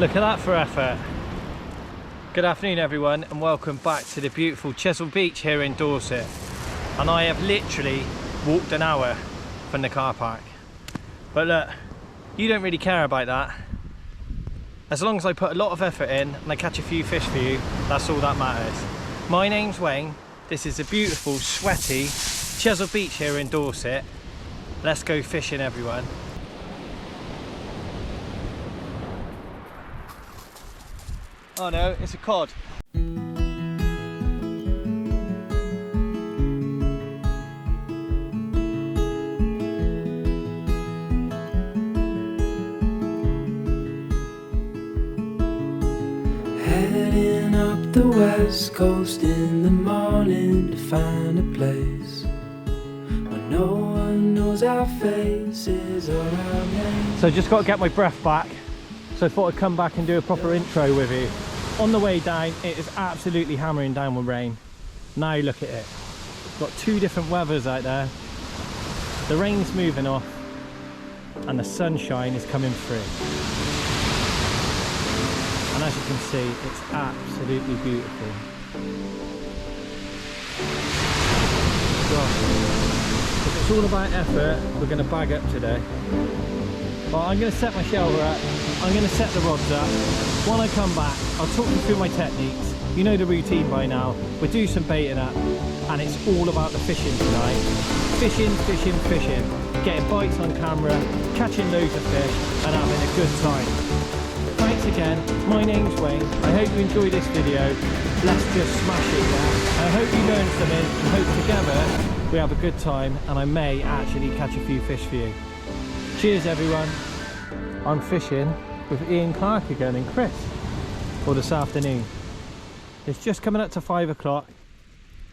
Look at that for effort. Good afternoon everyone, and welcome back to the beautiful Chesil beach here in Dorset. And I have literally walked an hour from the car park. But look, you don't really care about that. As long as I put a lot of effort in and I catch a few fish for you, that's all that matters. My name's Wayne. This is a beautiful, sweaty Chesil beach here in Dorset. Let's go fishing everyone. Oh no, it's a cod. Heading up the west coast in the morning to find a place where no one knows our faces or our names. So just got to get my breath back. So I thought I'd come back and do a proper intro with you. On the way down, it is absolutely hammering down with rain. Now look at it. Got two different weathers out there. The rain's moving off and the sunshine is coming through. And as you can see, it's absolutely beautiful. Gosh. If it's all about effort, we're going to bag up today. Well, I'm going to set my shelter up, I'm going to set the rods up. When I come back, I'll talk you through my techniques. You know the routine by now. We'll do some baiting up, and it's all about the fishing tonight. Fishing, fishing, fishing. Getting bites on camera, catching loads of fish, and having a good time. Thanks again, my name's Wayne. I hope you enjoyed this video. Let's just smash it, yeah? I hope you learned something, and hope together we have a good time, and I may actually catch a few fish for you. Cheers everyone. I'm fishing with Ian Clark again and Chris for this afternoon. It's just coming up to 5 o'clock.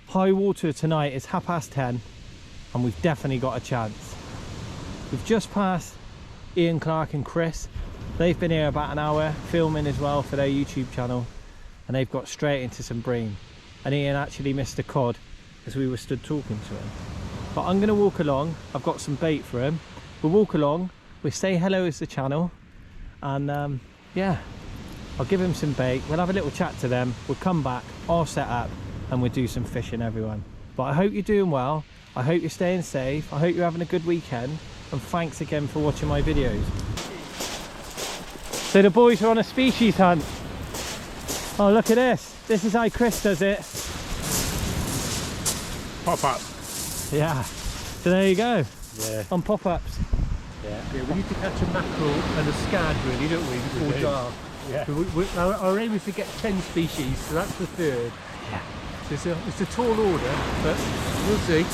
High water tonight is 10:30 and we've definitely got a chance. We've just passed Ian Clark and Chris. They've been here about an hour filming as well for their YouTube channel, and they've got straight into some bream. And Ian actually missed a cod as we were stood talking to him. But I'm going to walk along. I've got some bait for him. We'll walk along, we'll say hello as the channel, and yeah, I'll give him some bait, we'll have a little chat to them, we'll come back, all set up, and we'll do some fishing everyone. But I hope you're doing well, I hope you're staying safe, I hope you're having a good weekend, and thanks again for watching my videos. So the boys are on a species hunt. Oh look at this is how Chris does it. Pop up. Yeah, so there you go. Yeah. On pop-ups. Yeah, we need to catch a mackerel and a scad really, don't we, before dark. Yeah. Our aim is to get 10 species, so that's the third. Yeah. So it's a tall order, but we'll see.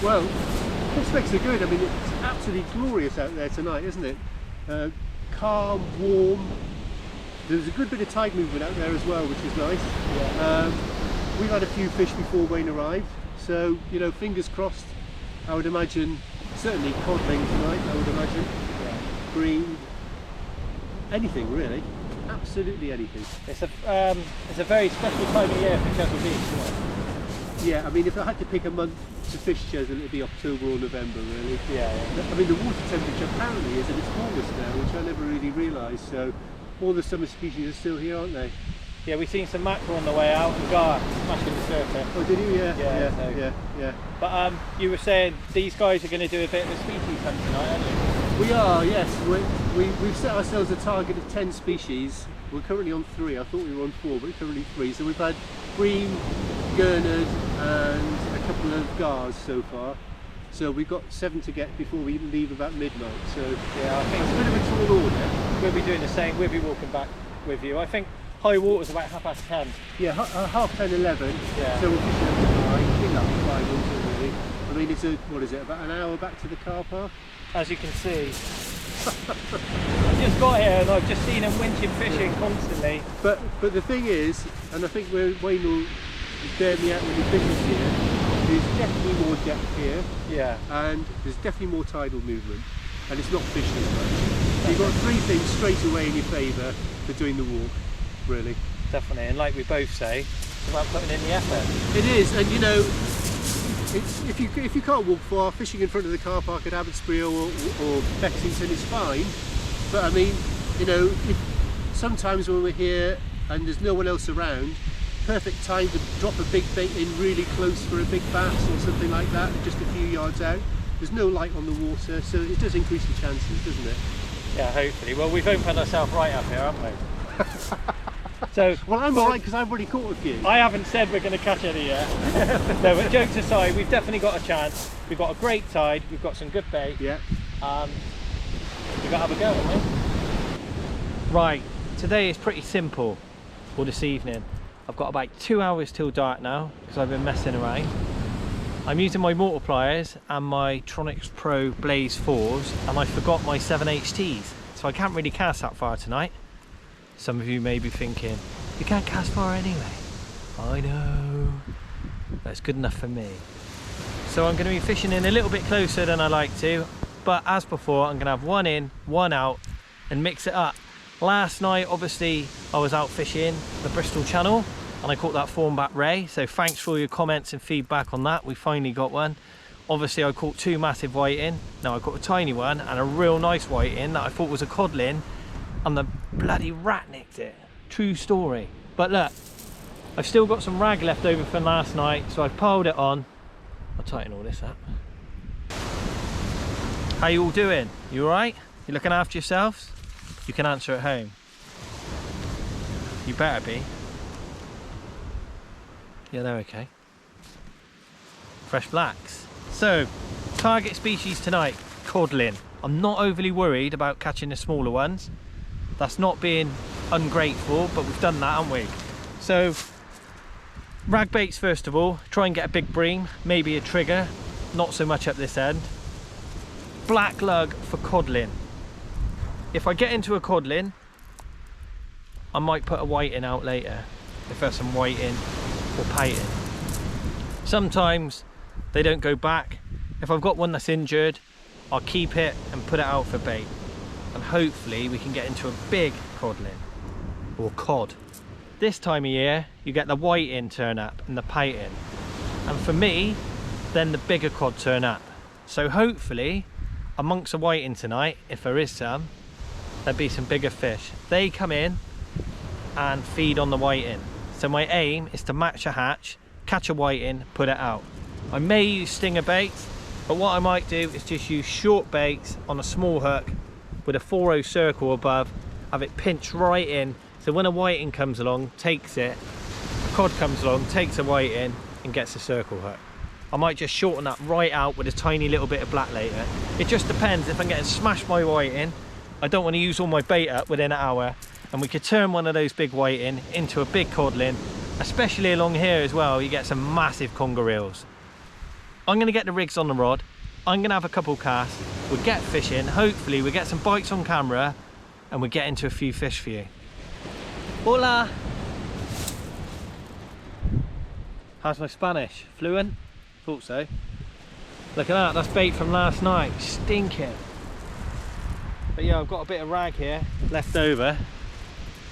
Well, prospects are good. I mean, it's absolutely glorious out there tonight, isn't it? Calm, warm. There's a good bit of tide movement out there as well, which is nice. Yeah. We've had a few fish before Wayne arrived, so, you know, fingers crossed. I would imagine certainly codling tonight, I would imagine. Yeah. Bream, anything really, absolutely anything. It's a very special time of year for Chesil Beach, isn't it? Yeah, I mean, if I had to pick a month to fish Chesil, it'd be October or November really. Yeah. I mean, the water temperature apparently is at its warmest now, which I never really realised, so all the summer species are still here, aren't they? Yeah, we've seen some mackerel on the way out and gar smashing the surface. Oh, did you? Yeah. Yeah. But you were saying these guys are going to do a bit of a species hunt tonight, aren't you? We are, yes. We've set ourselves a target of 10 species. We're currently on 3. I thought we were on 4, but currently 3. So we've had bream, gurnard, and a couple of gars so far. So we've got 7 to get before we leave about midnight. So yeah, I think it's a bit of a tall order. We'll be doing the same. We'll be walking back with you. I think high water's about 10:30. Yeah, 10:30, 11. Yeah. So we're fishing up to 5. I think that's 5 also really. I mean, it's what is it, about an hour back to the car park? As you can see. I've just got here and I've just seen them winching fishing constantly. But the thing is, and I think Wayne will bear me out when he fishes here, there's definitely more depth here. Yeah. And there's definitely more tidal movement. And it's not fishing as much. You've got 3 things straight away in your favour for doing the walk, really. Definitely, and like we both say, it's about putting in the effort. It is, and you know, if you can't walk far, fishing in front of the car park at Abbotsbury or Bexington is fine. But I mean, you know, sometimes when we're here and there's no one else around, perfect time to drop a big bait in really close for a big bass or something like that, just a few yards out. There's no light on the water, so it does increase the chances, doesn't it? Yeah, hopefully. Well, we've opened ourselves right up here, haven't we? So, well, I'm alright because I've already caught a few. I haven't said we're going to catch any yet. No, but jokes aside, we've definitely got a chance. We've got a great tide, we've got some good bait. Yeah. We've got to have a go, haven't we? Right, today is pretty simple, or this evening. I've got about 2 hours till dark now, because I've been messing around. I'm using my multipliers and my Tronics Pro Blaze 4s, and I forgot my 7HTs, so I can't really cast that far tonight. Some of you may be thinking, you can't cast far anyway. I know, that's good enough for me. So I'm going to be fishing in a little bit closer than I like to, but as before, I'm going to have one in, one out, and mix it up. Last night, obviously, I was out fishing the Bristol Channel, and I caught that thornback ray, so thanks for all your comments and feedback on that. We finally got one. Obviously I caught 2 massive whiting. Now I caught a tiny one and a real nice whiting that I thought was a codlin, and the bloody rat nicked it. True story. But look, I've still got some rag left over from last night, so I've piled it on. I'll tighten all this up. How you all doing? You alright? You looking after yourselves? You can answer at home. You better be. Yeah, they're okay. Fresh blacks. So, target species tonight, codlin. I'm not overly worried about catching the smaller ones. That's not being ungrateful, but we've done that, haven't we? So, rag baits first of all. Try and get a big bream, maybe a trigger. Not so much up this end. Black lug for codlin. If I get into a codlin, I might put a whiting out later, if there's some whiting or painting. Sometimes they don't go back. If I've got one that's injured, I'll keep it and put it out for bait, and hopefully we can get into a big codlin or cod. This time of year you get the whiting turn up and the painting, and for me then the bigger cod turn up. So hopefully amongst the whiting tonight, if there is some, there'll be some bigger fish. They come in and feed on the whiting. So my aim is to match a hatch, catch a whiting, put it out. I may use stinger baits, but what I might do is just use short baits on a small hook with a 4-0 circle above, have it pinched right in, so when a whiting comes along, takes it, a cod comes along, takes a whiting and gets a circle hook. I might just shorten that right out with a tiny little bit of black later. It just depends. If I'm getting smashed by whiting, I don't want to use all my bait up within an hour, and we could turn one of those big whiting into a big codlin, especially along here as well. You get some massive conger reels. I'm going to get the rigs on the rod, I'm going to have a couple casts, we'll get fishing, hopefully we'll get some bites on camera, and we'll get into a few fish for you. Hola! How's my Spanish? Fluent? Thought so. Look at that, that's bait from last night, stinking. But yeah, I've got a bit of rag here left over.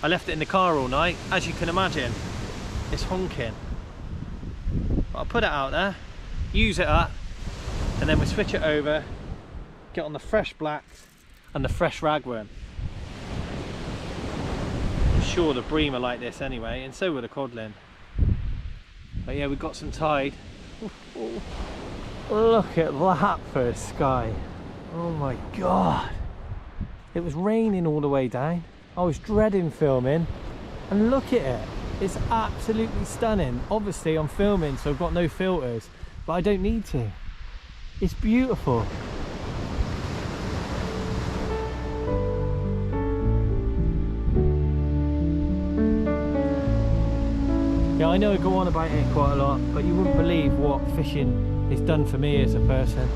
I left it in the car all night, as you can imagine. It's honking. But I'll put it out there, use it up, and then we'll switch it over, get on the fresh blacks and the fresh ragworm. I'm sure the bream are like this anyway, and so will the codlin. But yeah, we've got some tide. Look at that for a sky. Oh my god. It was raining all the way down. I was dreading filming, and look at it. It's absolutely stunning. Obviously I'm filming, so I've got no filters, but I don't need to. It's beautiful. Yeah, I know I go on about it quite a lot, but you wouldn't believe what fishing has done for me as a person.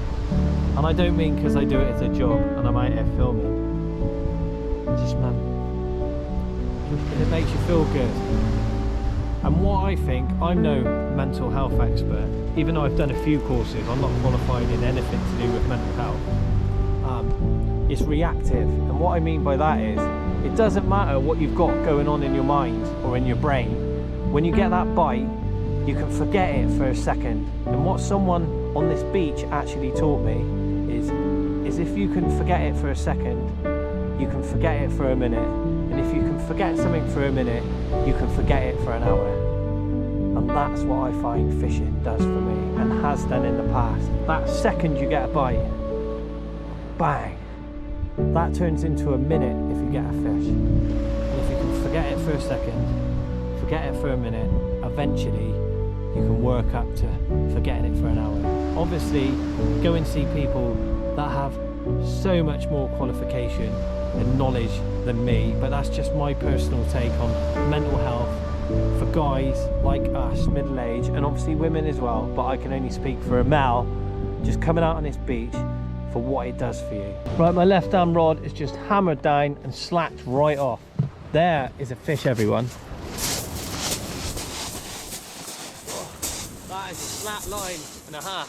And I don't mean because I do it as a job and I'm out here filming. Just, man, it makes you feel good. And what I think, I'm no mental health expert, even though I've done a few courses. I'm not qualified in anything to do with mental health. It's reactive, and what I mean by that is, it doesn't matter what you've got going on in your mind or in your brain. When you get that bite, you can forget it for a second. And what someone on this beach actually taught me is if you can forget it for a second, you can forget it for a minute. And if you can forget something for a minute, you can forget it for an hour. And that's what I find fishing does for me, and has done in the past. That second you get a bite, bang, that turns into a minute if you get a fish. And if you can forget it for a second, forget it for a minute, eventually you can work up to forgetting it for an hour. Obviously, go and see people that have so much more qualification and knowledge than me, but that's just my personal take on mental health for guys like us, middle-aged, and obviously women as well, but I can only speak for a male just coming out on this beach for what it does for you. Right, my left arm rod is just hammered down and slacked right off. There is a fish, everyone. That is a flat line and a half.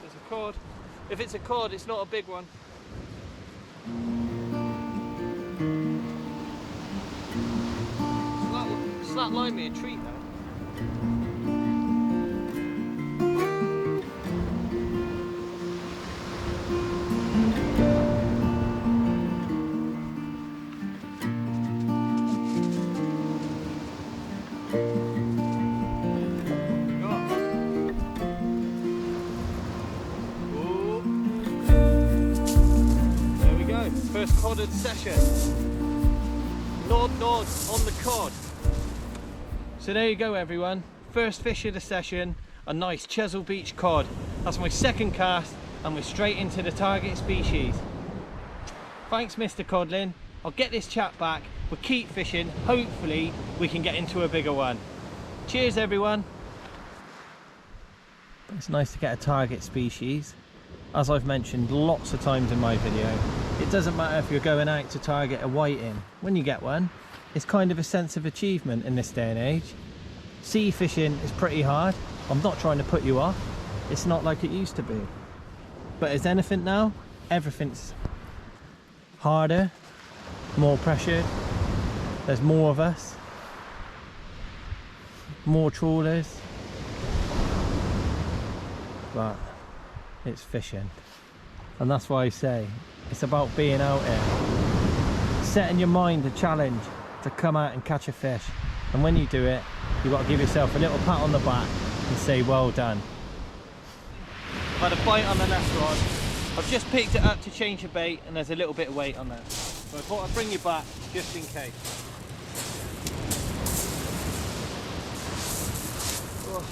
There's a cod. If it's a cod, it's not a big one. Flat line me a treat though. First cod of the session. Nod on the cod. So there you go everyone. First fish of the session, a nice Chesil Beach cod. That's my second cast and we're straight into the target species. Thanks Mr. Codlin. I'll get this chap back. We'll keep fishing. Hopefully we can get into a bigger one. Cheers everyone. It's nice to get a target species. As I've mentioned lots of times in my video, it doesn't matter if you're going out to target a whiting. When you get one, it's kind of a sense of achievement in this day and age. Sea fishing is pretty hard. I'm not trying to put you off. It's not like it used to be. But as anything now, everything's harder, more pressured. There's more of us, more trawlers. But it's fishing, and that's why I say it's about being out here, setting your mind a challenge to come out and catch a fish, and when you do it you've got to give yourself a little pat on the back and say well done. I've had a bite on the left rod. I've just picked it up to change the bait and there's a little bit of weight on there, so I thought I'd bring you back just in case. Oh.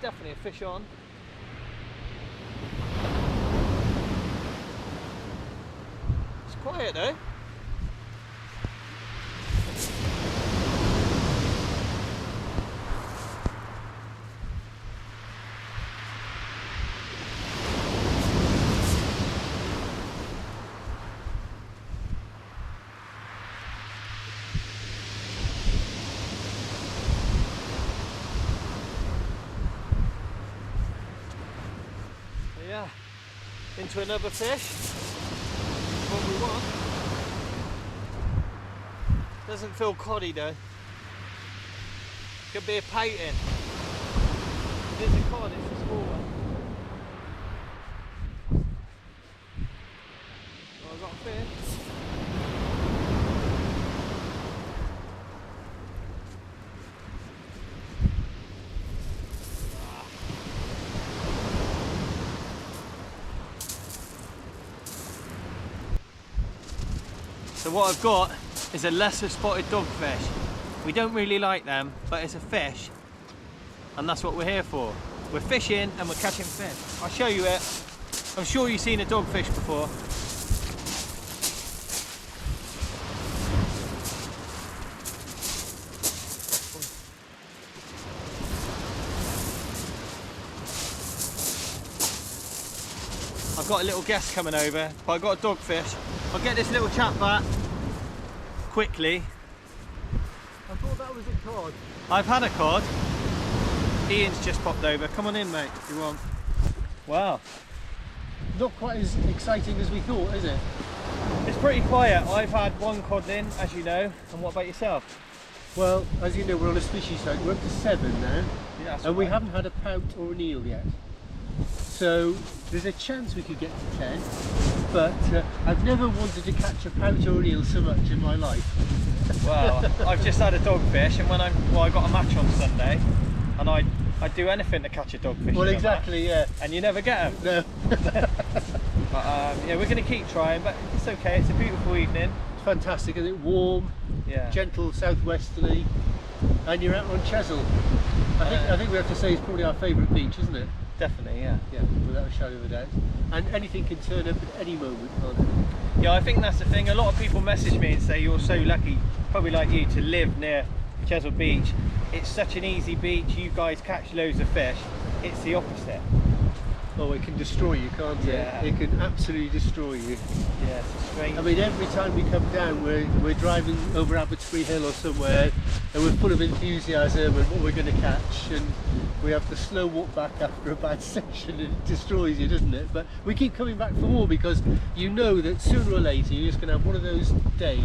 Definitely a fish on. It's quiet though. Yeah, into another fish. What we want. Doesn't feel coddy though. Could be a painting. It is a cod, it's a small one. Oh, I've got a fish. So what I've got is a lesser spotted dogfish. We don't really like them, but it's a fish, and that's what we're here for. We're fishing and we're catching fish. I'll show you it. I'm sure you've seen a dogfish before. I've got a little guest coming over, but I've got a dogfish. I'll get this little chap back quickly. I thought that was a cod. I've had a cod. Ian's just popped over. Come on in, mate, if you want. Wow. Not quite as exciting as we thought, is it? It's pretty quiet. I've had one codlin, as you know. And what about yourself? Well, as you know, we're on a species hunt. We're up to 7 now, Yeah, and we haven't had a pout or an eel yet. So there's a chance we could get to 10, but I've never wanted to catch a pout or an eel so much in my life. Well, I've just had a dogfish, and I got a match on Sunday, and I'd do anything to catch a dogfish. Well, exactly, yeah. And you never get them. No. But yeah, we're going to keep trying, but it's okay. It's a beautiful evening. It's fantastic, isn't it? Warm, Yeah. gentle southwesterly, and you're out on Chesil. I think we have to say it's probably our favourite beach, isn't it? Definitely, yeah. Yeah, without a shadow of a doubt. And anything can turn up at any moment, can't it? Yeah, I think that's the thing. A lot of people message me and say you're so lucky, probably like you, to live near Chesil Beach. It's such an easy beach. You guys catch loads of fish. It's the opposite. Oh, it can destroy you, can't it? Yeah. It can absolutely destroy you. Yeah, it's a strange. I mean, every time we come down, we're driving over Abbotsbury Hill or somewhere, and we're full of enthusiasm and what we're going to catch, and we have the slow walk back after a bad session, and it destroys you, doesn't it? But we keep coming back for more because you know that sooner or later you're just going to have one of those days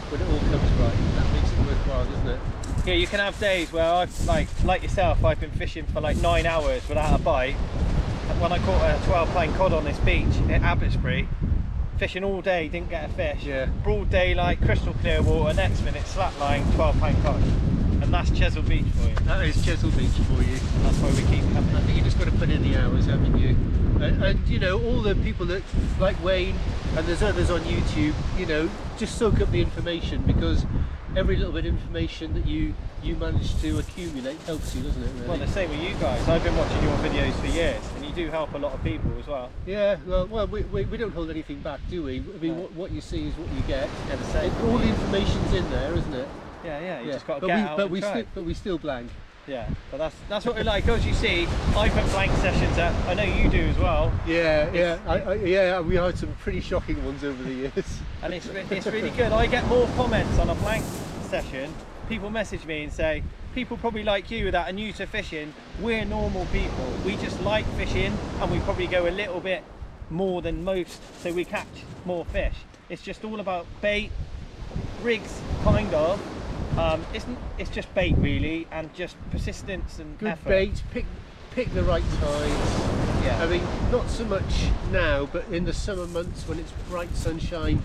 when it all comes right. That makes it worthwhile, doesn't it? Yeah, you can have days where I've like yourself. I've been fishing for like 9 hours without a bite. When I caught a 12-pound cod on this beach at Abbotsbury, fishing all day, didn't get a fish. Yeah. Broad daylight, crystal clear water, next minute slackline, 12-pound cod. And that's Chesil Beach for you. That is Chesil Beach for you. That's why we keep coming. I think you just got to put in the hours, haven't you? And you know, all the people that like Wayne, and there's others on YouTube, you know, just soak up the information, because every little bit of information that you manage to accumulate helps you, doesn't it, really? Well, the same with you guys. I've been watching your videos for years, and you do help a lot of people as well. Yeah, well, we don't hold anything back, do we? I mean, No. what you see is what you get. Yeah, the same. All the information's in there, isn't it? Yeah, you just got to but get we, out but and we try. but we still blank. Yeah, but that's what we like. As you see, I put blank sessions up. I know you do as well. Yeah, we had some pretty shocking ones over the years. And it's really good. I get more comments on a blank session. People message me and say, people probably like you that are new to fishing. We're normal people. We just like fishing, and we probably go a little bit more than most, so we catch more fish. It's just all about bait, rigs, kind of. It's just bait really, and just persistence and Good effort. bait, pick the right tides. Yeah. I mean, not so much now, but in the summer months when it's bright sunshine,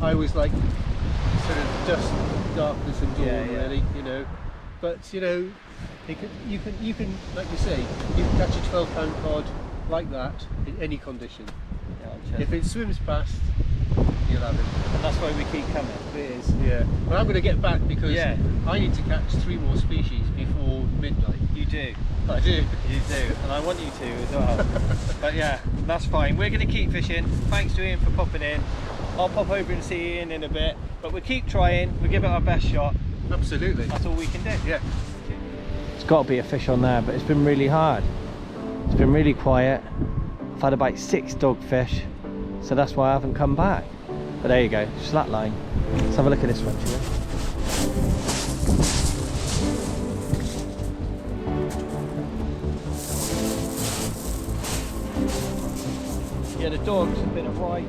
I always like sort of dusk, darkness and dawn, Yeah. really, you know. But you know, you can, like you say, you can catch a 12-pound cod like that in any condition. Yeah, If it swims past, you'll have it. and that's why we keep coming. It is, yeah. But I'm going to get back because Yeah. I need to catch 3 more species before midnight. You do. I do. You do, and I want you to as well. But yeah, that's fine. We're going to keep fishing. Thanks to Ian for popping in. I'll pop over and see Ian in a bit. But we keep trying. We give it our best shot. Absolutely. That's all we can do. Yeah. It's got to be a fish on there, but it's been really hard. It's been really quiet. I've had about 6 dogfish, so that's why I haven't come back. But there you go, slack line. Let's have a look at this one, shall we? Yeah, the dogs have been a right...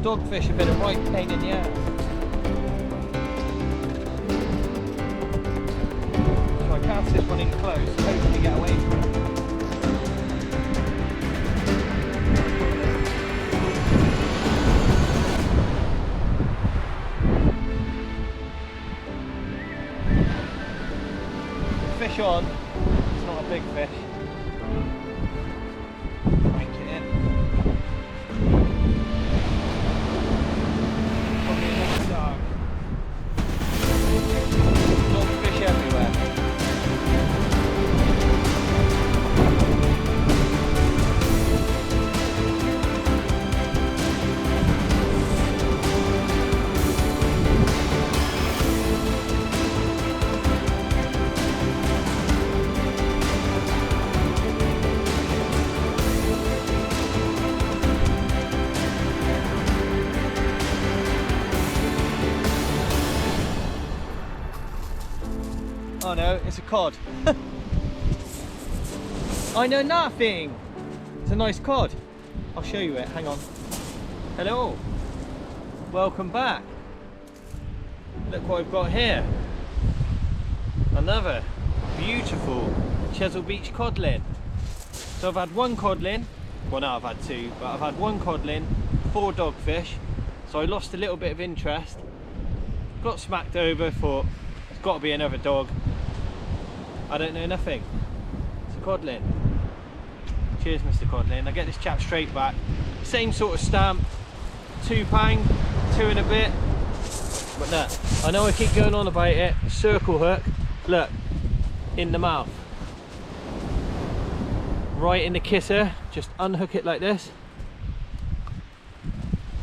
Dogfish have been a right pain in the ass. So I cast this one in close, hopefully get away from it. Fish on, it's not a big fish. Crank it in. Probably another dark. Dogfish everywhere. Oh no, it's a cod. I know nothing. It's a nice cod. I'll show you it, hang on. Hello. Welcome back. look what I've got here. Another beautiful Chesil Beach codlin. So I've had one codlin, well no I've had two, but I've had one codlin, 4 dogfish. So I lost a little bit of interest, got smacked over, thought there's got to be another dog. I don't know nothing. It's a codlin. Cheers Mr. Codlin. I get this chap straight back. Same sort of stamp, £2, 2 and a bit. But look, I know I keep going on about it, circle hook, look, in the mouth. Right in the kisser, just unhook it like this.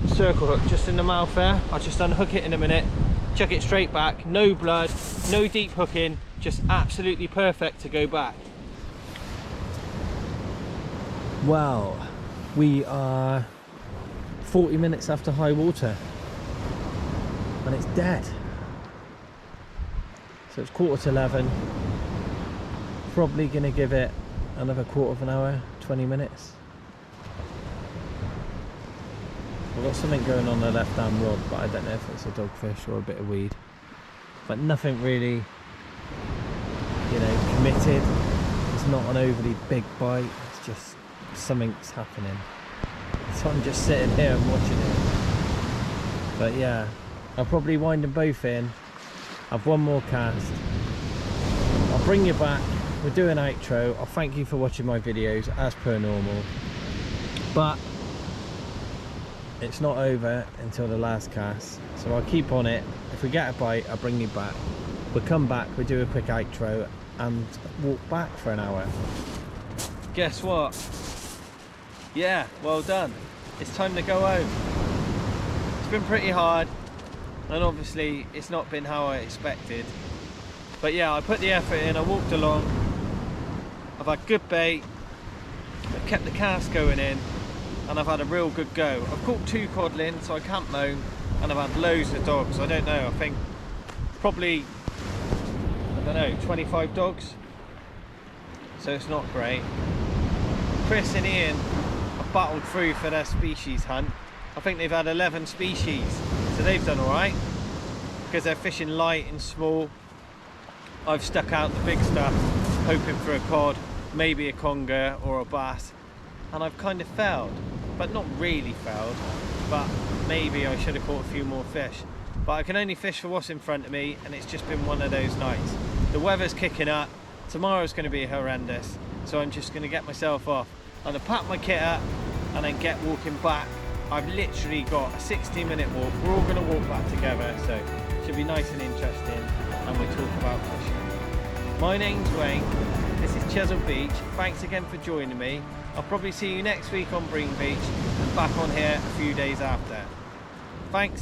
Circle hook just in the mouth there. I'll just unhook it in a minute, chuck it straight back, no blood, no deep hooking, just absolutely perfect to go back. Well, we are 40 minutes after high water and it's dead. So it's 11:15. Probably gonna give it another quarter of an hour, 20 minutes. We've got something going on the left hand rod, but I don't know if it's a dogfish or a bit of weed. But nothing really, you know, committed. It's not an overly big bite, it's just something's happening. So I'm just sitting here and watching it. But yeah, I'll probably wind them both in, have one more cast. I'll bring you back, we'll do an outro. I'll thank you for watching my videos as per normal. But it's not over until the last cast, so I'll keep on it. If we get a bite, I'll bring you back. We'll come back, we'll do a quick outro and walk back for an hour. Guess what? Yeah, well done. It's time to go home. It's been pretty hard, and obviously it's not been how I expected. But yeah, I put the effort in, I walked along. I've had good bait, I've kept the cast going in, and I've had a real good go. I've caught 2 codlin, so I can't moan, and I've had loads of dogs. I don't know, I think probably, I don't know, 25 dogs. So it's not great. Chris and Ian have battled through for their species hunt. I think they've had 11 species, so they've done all right because they're fishing light and small. I've stuck out the big stuff, hoping for a cod, maybe a conger or a bass, and I've kind of failed, but not really failed, but maybe I should have caught a few more fish. But I can only fish for what's in front of me, and it's just been one of those nights. The weather's kicking up, tomorrow's going to be horrendous, so I'm just going to get myself off. I'm going to pack my kit up and then get walking back. I've literally got a 60-minute walk. We're all going to walk back together, so it should be nice and interesting, and we'll talk about fishing. My name's Wayne, this is Chesil Beach. Thanks again for joining me. I'll probably see you next week on Bream Beach and back on here a few days after. Thanks.